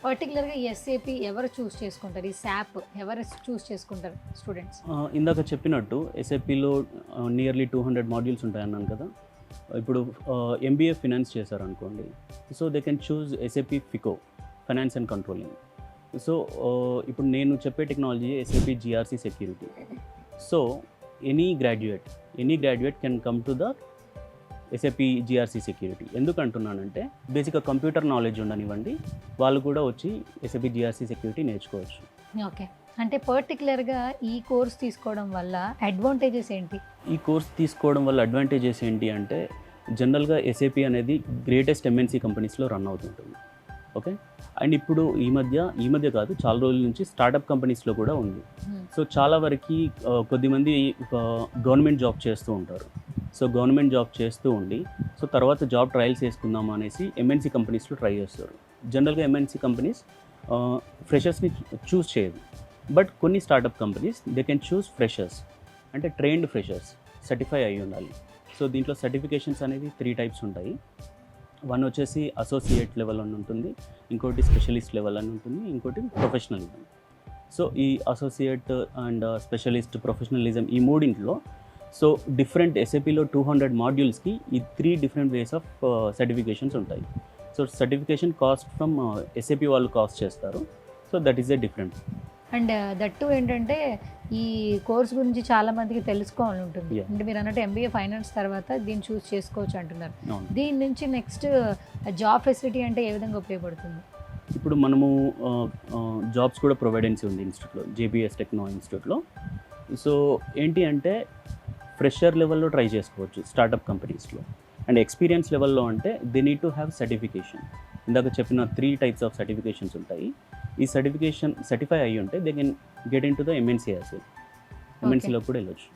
పర్టిక్యులర్‌గా ఈ ఎస్ఏపీ ఎవరు చూస్ చేసుకుంటారు? ఈ సాప్ ఎవరు చూస్ చేసుకుంటారు స్టూడెంట్స్? ఇందాక చెప్పినట్టు ఎస్ఏపిలో నియర్లీ 200 మాడ్యూల్స్ ఉంటాయన్నాను కదా. ఇప్పుడు ఎంబీఏ ఫినాన్స్ చేశారనుకోండి, so they can choose SAP Fico, finance and controlling. So ఇప్పుడు నేను చెప్పే technology SAP GRC security. So any graduate can come to the SAP GRC security. ఎందుకు అంటున్నానంటే బేసిక్గా కంప్యూటర్ నాలెడ్జ్ ఉండనివ్వండి, వాళ్ళు కూడా వచ్చి ఎస్ఏపి జిఆర్సి సెక్యూరిటీ నేర్చుకోవచ్చు. ఓకే. అంటే పర్టిక్యులర్‌గా ఈ కోర్స్ తీసుకోవడం వల్ల అడ్వాంటేజెస్ ఏంటి? ఈ కోర్స్ తీసుకోవడం వల్ల అడ్వాంటేజెస్ ఏంటి అంటే, జనరల్గా ఎస్ఏపి అనేది గ్రేటెస్ట్ ఎంఎన్సీ కంపెనీస్లో రన్ అవుతుంటుంది. ఓకే. అండ్ ఇప్పుడు ఈ మధ్య కాదు, చాలా రోజుల నుంచి స్టార్టప్ కంపెనీస్లో కూడా ఉంది. సో చాలా వరకు కొద్దిమంది గవర్నమెంట్ జాబ్ చేస్తూ ఉంటారు. సో గవర్నమెంట్ జాబ్ చేస్తూ ఉండి, సో తర్వాత జాబ్ ట్రయల్స్ వేసుకుందాం అనేసి ఎంఎన్సీ కంపెనీస్లో ట్రై చేస్తారు. జనరల్గా ఎంఎన్సీ కంపెనీస్ ఫ్రెషర్స్ని చూస్ చేయదు. బట్ కొన్ని startup companies they can choose freshers, అంటే ట్రైన్డ్ ఫ్రెషర్స్, సర్టిఫై అయి ఉండాలి. సో దీంట్లో సర్టిఫికేషన్స్ అనేది 3 టైప్స్ ఉంటాయి. వన్ వచ్చేసి అసోసియేట్ లెవెల్ అని ఉంటుంది, ఇంకోటి స్పెషలిస్ట్ లెవెల్ అని ఉంటుంది, ఇంకోటి ప్రొఫెషనలిజం. సో ఈ అసోసియేట్ అండ్ స్పెషలిస్ట్, ప్రొఫెషనలిజం ఈ మూడింట్లో సో డిఫరెంట్ ఎస్ఏపిలో 200 మాడ్యూల్స్కి ఈ 3 డిఫరెంట్ వేస్ ఆఫ్ సర్టిఫికేషన్స్ ఉంటాయి. So certification cost from SAP వాళ్ళు కాస్ట్ చేస్తారు. So that is a different. And that ఏంటంటే ఈ కోర్స్ గురించి చాలా మందికి తెలుసుకోవాలని ఉంటుంది. Yeah. అంటే మీరు అన్నట్టు ఎంబీఏ ఫైనాన్స్ తర్వాత దీన్ని చూస్ చేసుకోవచ్చు అంటున్నారు. అవును. దీని నుంచి నెక్స్ట్ జాబ్ ఫెసిలిటీ అంటే ఏ విధంగా ఉపయోగపడుతుంది? ఇప్పుడు మనము జాబ్స్ కూడా ప్రొవైడెన్సీ ఉంది ఇన్స్టిట్యూట్లో, జేబీఎస్ టెక్నో ఇన్స్టిట్యూట్లో. సో ఏంటి అంటే ఫ్రెషర్ లెవెల్లో ట్రై చేసుకోవచ్చు స్టార్టప్ కంపెనీస్లో. అండ్ ఎక్స్పీరియన్స్ లెవెల్లో అంటే they need to have certification. ఇందాక చెప్పిన 3 టైప్స్ ఆఫ్ సర్టిఫికేషన్స్ ఉంటాయి. ఈ సర్టిఫికేషన్ సర్టిఫై అయ్యి ఉంటే they can get into the MNC as well. ఎంఎన్సీలో కూడా వెళ్ళొచ్చు.